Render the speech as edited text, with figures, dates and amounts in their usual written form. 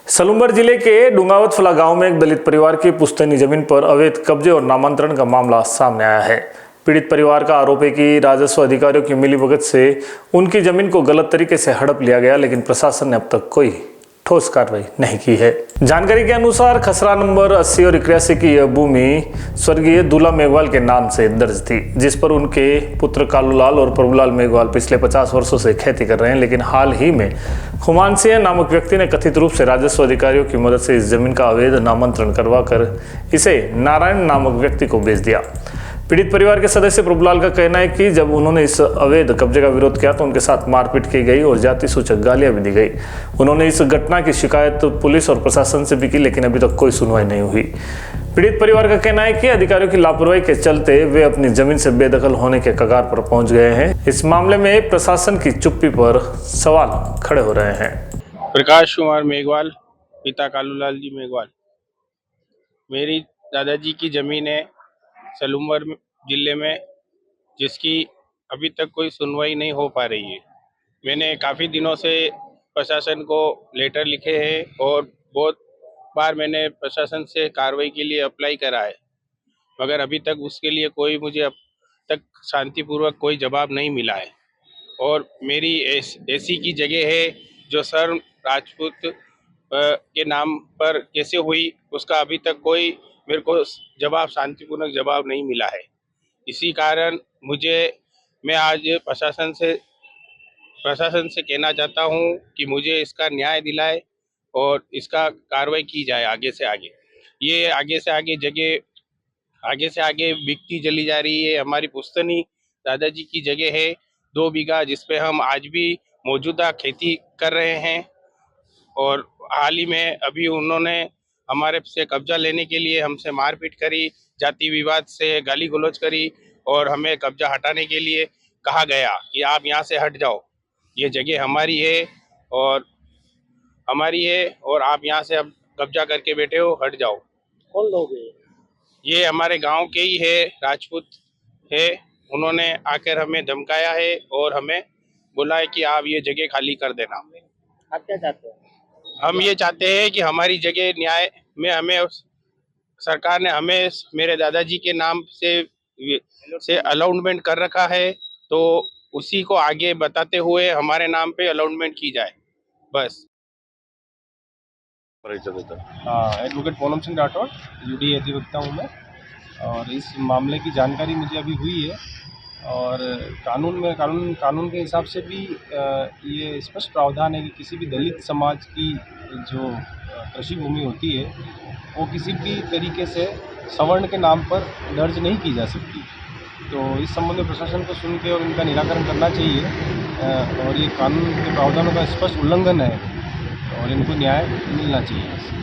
सलूमबर जिले के डुंगावत फला गांव में एक दलित परिवार की पुश्तैनी जमीन पर अवैध कब्जे और नामांतरण का मामला सामने आया है। पीड़ित परिवार का आरोप है कि राजस्व अधिकारियों की मिलीभगत से उनकी जमीन को गलत तरीके से हड़प लिया गया, लेकिन प्रशासन ने अब तक कोई ठोस कार्रवाई नहीं की है। जानकारी के अनुसार खसरा नंबर 80 और 81 की यह भूमि स्वर्गीय दूल्हा मेघवाल के नाम से दर्ज थी, जिस पर उनके पुत्र कालूलाल और प्रभुलाल मेघवाल पिछले 50 वर्षों से खेती कर रहे हैं। लेकिन हाल ही में खुमान सिंह नामक व्यक्ति ने कथित रूप से राजस्व अधिकारियों की मदद से इस जमीन का अवैध नामांतरण करवाकर इसे नारायण नामक व्यक्ति को बेच दिया। पीड़ित परिवार के सदस्य प्रभुलाल का कहना है कि जब उन्होंने इस अवैध कब्जे का विरोध किया तो उनके साथ मारपीट की गई और जाति सूचक गालियां भी दी गई। उन्होंने इस घटना की शिकायत पुलिस और प्रशासन से भी की, लेकिन अभी तक कोई सुनवाई नहीं हुई। पीड़ित परिवार का कहना है कि अधिकारियों की लापरवाही के चलते वे अपनी जमीन से बेदखल होने के कगार पर पहुंच गए हैं। इस मामले में प्रशासन की चुप्पी पर सवाल खड़े हो रहे हैं। प्रकाश कुमार मेघवाल, पिता कालूलाल जी मेघवाल। मेरी दादाजी की ज़मीन है सलूमबर जिले में, जिसकी अभी तक कोई सुनवाई नहीं हो पा रही है। मैंने काफ़ी दिनों से प्रशासन को लेटर लिखे हैं और बहुत बार मैंने प्रशासन से कार्रवाई के लिए अप्लाई करा है, मगर अभी तक उसके लिए कोई मुझे अब तक शांतिपूर्वक कोई जवाब नहीं मिला है। और मेरी ऐसी की जगह है जो सर राजपूत के नाम पर कैसे हुई, उसका अभी तक कोई मेरे को जवाब, शांतिपूर्वक जवाब नहीं मिला है। इसी कारण मैं आज प्रशासन से कहना चाहता हूं कि मुझे इसका न्याय दिलाए और इसका कार्रवाई की जाए आगे से आगे। ये आगे से आगे बिकती चली जा रही है। हमारी पुश्तैनी दादाजी की जगह है 2 बीघा, जिसपे हम आज भी मौजूदा खेती कर रहे हैं। और हाल ही में अभी उन्होंने हमारे से कब्जा लेने के लिए हमसे मारपीट करी, जाति विवाद से गाली गलौज करी और हमें कब्जा हटाने के लिए कहा गया कि आप यहाँ से हट जाओ, ये जगह हमारी है और आप यहाँ से अब कब्जा करके बैठे हो, हट जाओ। कौन लोग हैं? ये हमारे गांव के ही है, राजपूत है। उन्होंने आकर हमें धमकाया है और हमें बोला है कि आप ये जगह खाली कर देना। आप क्या चाहते हैं? हम ये चाहते हैं कि हमारी जगह न्याय में हमें सरकार ने हमें मेरे दादाजी के नाम से अलॉटमेंट कर रखा है, तो उसी को आगे बताते हुए हमारे नाम पे अलॉटमेंट की जाए, बस। एडवोकेट पूनम सिंह राठौड़, यूडी अधिवक्ता हूँ मैं। और इस मामले की जानकारी मुझे अभी हुई है और कानून के हिसाब से भी ये स्पष्ट प्रावधान है कि किसी भी दलित समाज की जो कृषि भूमि होती है वो किसी भी तरीके से सवर्ण के नाम पर दर्ज नहीं की जा सकती। तो इस संबंध में प्रशासन को सुन के और इनका निराकरण करना चाहिए और ये कानून के प्रावधानों का स्पष्ट उल्लंघन है और इनको न्याय मिलना चाहिए।